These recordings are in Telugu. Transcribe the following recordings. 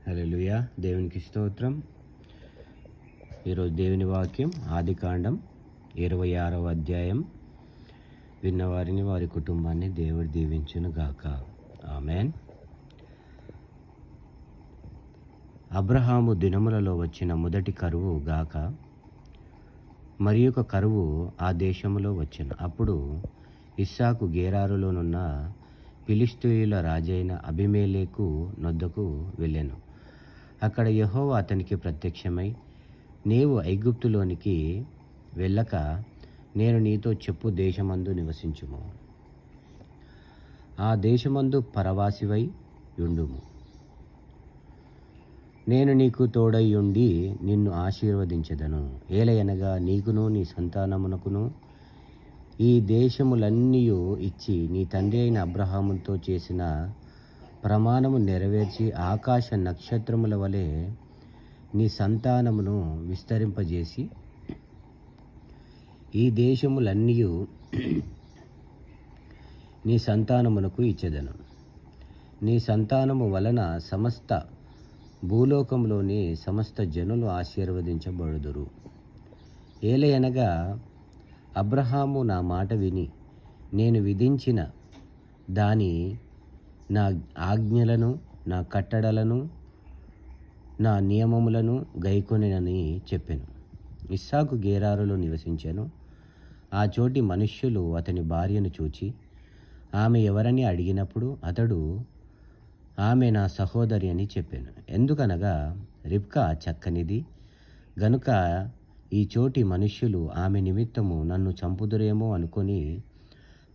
హల్లెలూయా. దేవునికి స్తోత్రం. ఈరోజు దేవుని వాక్యం ఆదికాండం 26వ అధ్యాయం. విన్నవారిని వారి కుటుంబాన్ని దేవుడు దీవించును గాక. ఆమేన్. అబ్రహాము దినములలో వచ్చిన మొదటి కరువు గాక మరి ఒక కరువు ఆ దేశములో వచ్చెను. అప్పుడు ఇస్సాకు గేరారులోనున్న ఫిలిష్తీయుల రాజైన అబీమెలెకు నొద్దకు వెళ్ళెను. అక్కడ యెహోవా అతనికి ప్రత్యక్షమై, నీవు ఐగుప్తులోనికి వెళ్ళక నేను నీతో చెప్పు దేశమందు నివసించుము. ఆ దేశమందు పరవాసివై యుండుము. నేను నీకు తోడై ఉండి నిన్ను ఆశీర్వదించెదను. ఏలయనగా నీకును నీ సంతానమునకును ఈ దేశములన్నీయు ఇచ్చి నీ తండ్రి అయిన అబ్రహాముతో చేసిన ప్రమాణము నెరవేర్చి ఆకాశ నక్షత్రముల వలె నీ సంతానమును విస్తరింపజేసి ఈ దేశములన్నీయు నీ సంతానమునకు ఇచ్చెదను. నీ సంతానము వలన సమస్త భూలోకంలోని సమస్త జనులు ఆశీర్వదించబడుదురు. ఏలయనగా అబ్రహాము నా మాట విని నేను విధించిన దాని నా ఆజ్ఞలను, నా కట్టడలను, నా నియమములను గైకొనెనని చెప్పెను. ఇస్సాకు గేరారులో నివసించెను. ఆ చోటి మనుష్యులు అతని భార్యను చూచి ఆమె ఎవరని అడిగినప్పుడు అతడు ఆమె నా సహోదరి అని చెప్పాను. ఎందుకనగా రిబ్కా చక్కనిది గనుక ఈ చోటి మనుష్యులు ఆమె నిమిత్తము నన్ను చంపుదురేమో అనుకొని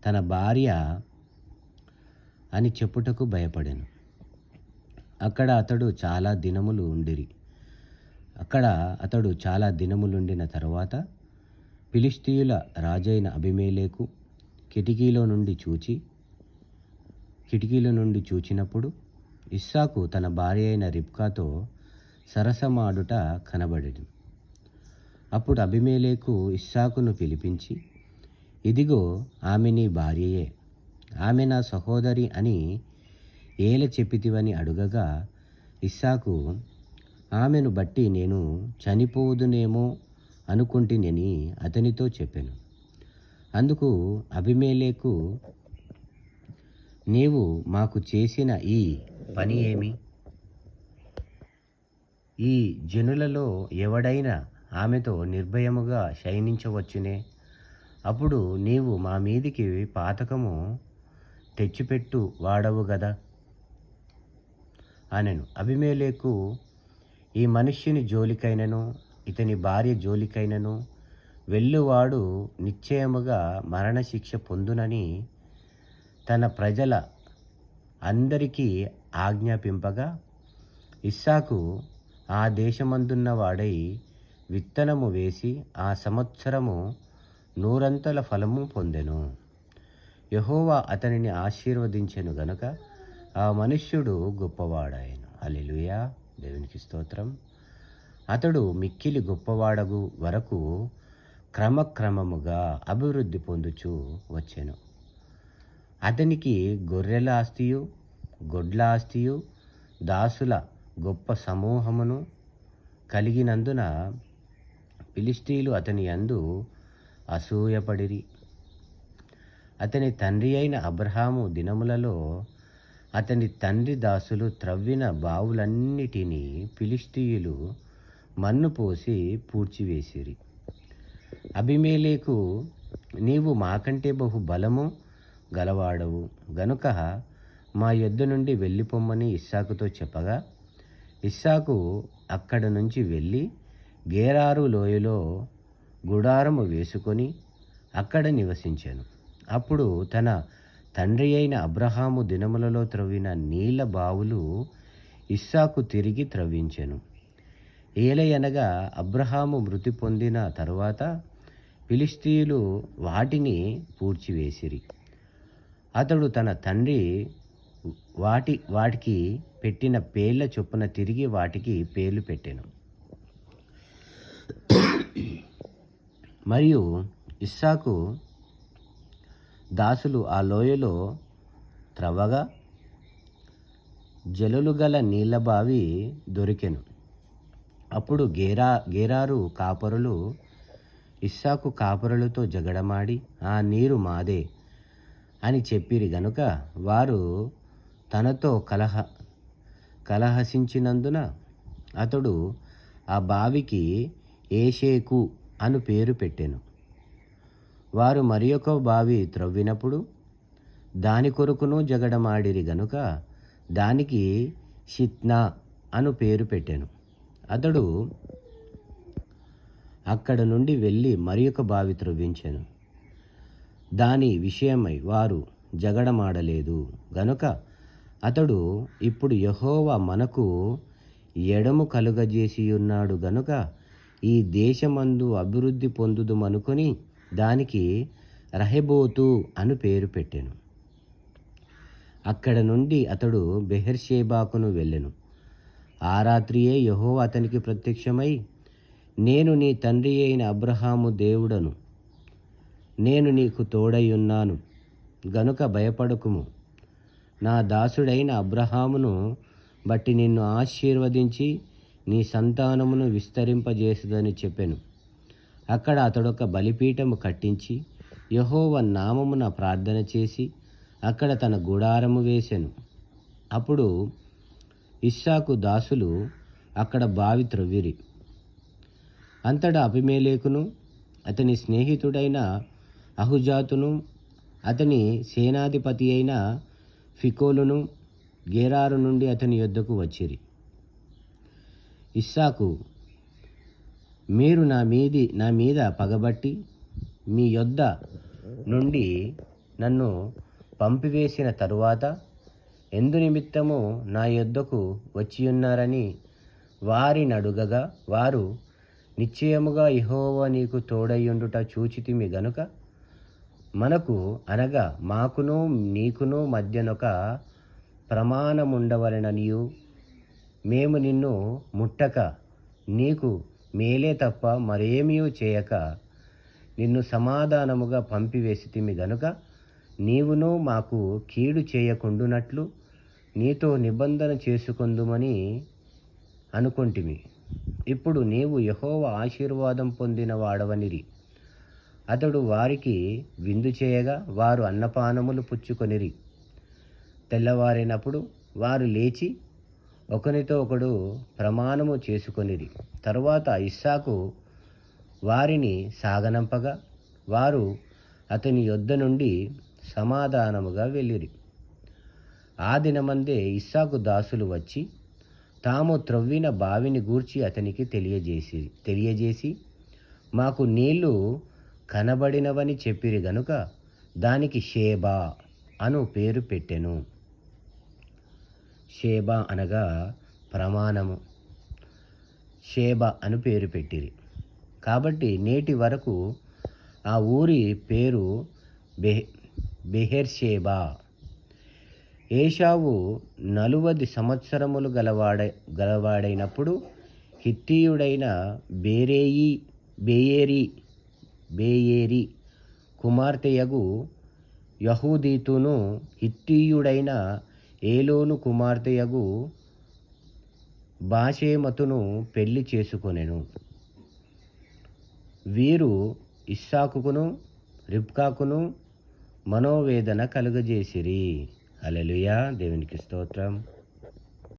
తన భార్య అని చెప్పుటకు భయపడెను. అక్కడ అతడు చాలా దినములుండిన తరువాత ఫిలిష్తీయుల రాజైన అబీమెలెకు కిటికీలో నుండి చూచినప్పుడు ఇస్సాకు తన భార్య అయిన రిబ్కాతో సరసమాడుట కనబడెను. అప్పుడు అబీమెలెకు ఇస్సాకును పిలిపించి, ఇదిగో ఆమె నీ భార్యయే, ఆమె నా సహోదరి అని ఏల చెప్పితివని అడుగగా ఇస్సాకు ఆమెను బట్టి నేను చనిపోదునేమో అనుకుంటునని అతనితో చెప్పెను. అందుకు అబీమెలెకు, నీవు మాకు చేసిన ఈ పని ఏమి? ఈ జనులలో ఎవడైనా ఆమెతో నిర్భయముగా శయనించవచ్చునే. అప్పుడు నీవు మా మీదికి పాతకము తెచ్చిపెట్టు వాడవు గదా అనెను. అబీమెలెకు, ఈ మనుష్యుని జోలికైనను ఇతని భార్య జోలికైనను వెళ్ళువాడు నిశ్చయముగా మరణశిక్ష పొందునని తన ప్రజల అందరికీ ఆజ్ఞాపింపగా ఇస్సాకు ఆ దేశమందున్న వాడై విత్తనము వేసి ఆ సంవత్సరము 100 ఫలము పొందెను. యెహోవా అతనిని ఆశీర్వదించెను గనుక ఆ మనుష్యుడు గొప్పవాడాయెను. హల్లెలూయా. దేవునికి స్తోత్రం. అతడు మిక్కిలి గొప్పవాడగు వరకు క్రమక్రమముగా అభివృద్ధి పొందుచూ వచ్చెను. అతనికి గొర్రెల ఆస్తియు, గొడ్ల ఆస్తియు, దాసుల గొప్ప సమూహమును కలిగినందున ఫిలిష్తీయులు అతని యందు అసూయపడిరి. అతని తండ్రి అయిన అబ్రహాము దినములలో అతని తండ్రి దాసులు త్రవ్విన బావులన్నిటినీ ఫిలిష్తీయులు మన్ను పోసి పూడ్చివేసిరి. అబీమెలెకు, నీవు మాకంటే బహు బలము గలవాడవు గనుక మా యొద్ద నుండి వెళ్ళిపోమ్మని ఇస్సాకుతో చెప్పగా ఇస్సాకు అక్కడ నుంచి వెళ్ళి గేరారు లోయలో గుడారము వేసుకొని అక్కడ నివసించెను. అప్పుడు తన తండ్రి అయిన అబ్రహాము దినములలో త్రవ్విన నీళ్ల బావులు ఇస్సాకు తిరిగి త్రవ్వించెను. ఏలయనగా అబ్రహాము మృతి పొందిన తరువాత ఫిలిష్తీయులు వాటిని పూడ్చివేసిరి. అతడు తన తండ్రి వాటికి పెట్టిన పేర్ల చొప్పున తిరిగి వాటికి పేర్లు పెట్టెను. మరియు ఇస్సాకు దాసులు ఆ లోయలో త్రవ్వగా జలులు గల నీళ్ల బావి దొరికెను. అప్పుడు గేరారు కాపరులు ఇస్సాకు కాపరులతో జగడమాడి, ఆ నీరు మాదే అని చెప్పిరి గనుక వారు తనతో కలహసించినందున అతడు ఆ బావికి ఏషేకు అను పేరు పెట్టెను. వారు మరి ఒక బావి త్రవ్వినప్పుడు దాని కొరకును జగడమాడిరి గనుక దానికి షిత్నా అను పేరు పెట్టెను. అతడు అక్కడ నుండి వెళ్ళి మరి ఒక బావి త్రవ్వించెను. దాని విషయమై వారు జగడమాడలేదు గనుక అతడు, ఇప్పుడు యెహోవా మనకు ఎడము కలుగజేసియున్నాడు గనుక ఈ దేశమందు అభివృద్ధి పొందుదుమనుకొని దానికి రహెబోతు అను పేరు పెట్టెను. అక్కడ నుండి అతడు బెహెర్షేబాకును వెళ్ళెను. ఆ రాత్రియే యెహోవా అతనికి ప్రత్యక్షమై, నేను నీ తండ్రి అయిన అబ్రహాము దేవుడను, నేను నీకు తోడైయున్నాను గనుక భయపడకుము. నా దాసుడైన అబ్రహామును బట్టి నిన్ను ఆశీర్వదించి నీ సంతానమును విస్తరింపజేసుదని చెప్పెను. అక్కడ అతడొక బలిపీఠము కట్టించి యెహోవా నామమున ప్రార్థన చేసి అక్కడ తన గుడారము వేసెను. అప్పుడు ఇస్సాకు దాసులు అక్కడ బావి త్రవ్విరి. అంతటా అబీమెలెకును అతని స్నేహితుడైన అహుజాతును అతని సేనాధిపతి అయిన ఫికోలును గేరారు నుండి అతని యొద్దకు వచ్చిరి. ఇస్సాకు, మీరు నా మీద పగబట్టి మీ యొద్ద నుండి నన్ను పంపివేసిన తరువాత ఎందు నిమిత్తము నా యొద్దకు వచ్చియున్నారని వారినడుగగా, వారు, నిశ్చయముగా యెహోవా నీకు తోడైయుండుట చూచితిమి గనుక మనకు అనగా మాకును నీకును మధ్యనొక ప్రమాణముండవలెననియు, మేము నిన్ను ముట్టక నీకు మేలే తప్ప మరేమీ చేయక నిన్ను సమాధానముగా పంపివేసితిమి గనుక నీవును మాకు కీడు చేయకుండునట్లు నీతో నిబంధన చేసుకొందుమని అనుకొంటిమి. ఇప్పుడు నీవు యెహోవా ఆశీర్వాదం పొందిన వాడవనిరి. అతడు వారికి విందు చేయగా వారు అన్నపానములు పుచ్చుకొనిరి. తెల్లవారినప్పుడు వారు లేచి ఒకనితో ఒకడు ప్రమాణము చేసుకొనిరి. తరువాత ఇస్సాకు వారిని సాగనంపగా వారు అతని యొద్ద నుండి సమాధానముగా వెళ్ళిరి. ఆ దినమందే ఇస్సాకు దాసులు వచ్చి తాము త్రవ్విన బావిని గూర్చి అతనికి తెలియజేసి మాకు నీళ్లు కనబడినవని చెప్పిరి గనుక దానికి షేబా అను పేరు పెట్టెను. షేబా అనగా ప్రమాణము. షేబా అను పేరు పెట్టిరి. కాబట్టి నేటి వరకు ఆ ఊరి పేరు బెహెర్షేబా. ఏశావు 40 సంవత్సరములు గలవాడైనప్పుడు హిత్తీయుడైన బేయేరి కుమార్తెయగు యహూదీతును హిత్తీయుడైన ఏలోను కుమార్తెయగు బాషేమతును పెళ్లి చేసుకొనెను. వీరు ఇస్సాకును రిబ్కాకును మనోవేదన కలుగజేసిరి. హల్లెలూయా, దేవునికి స్తోత్రం.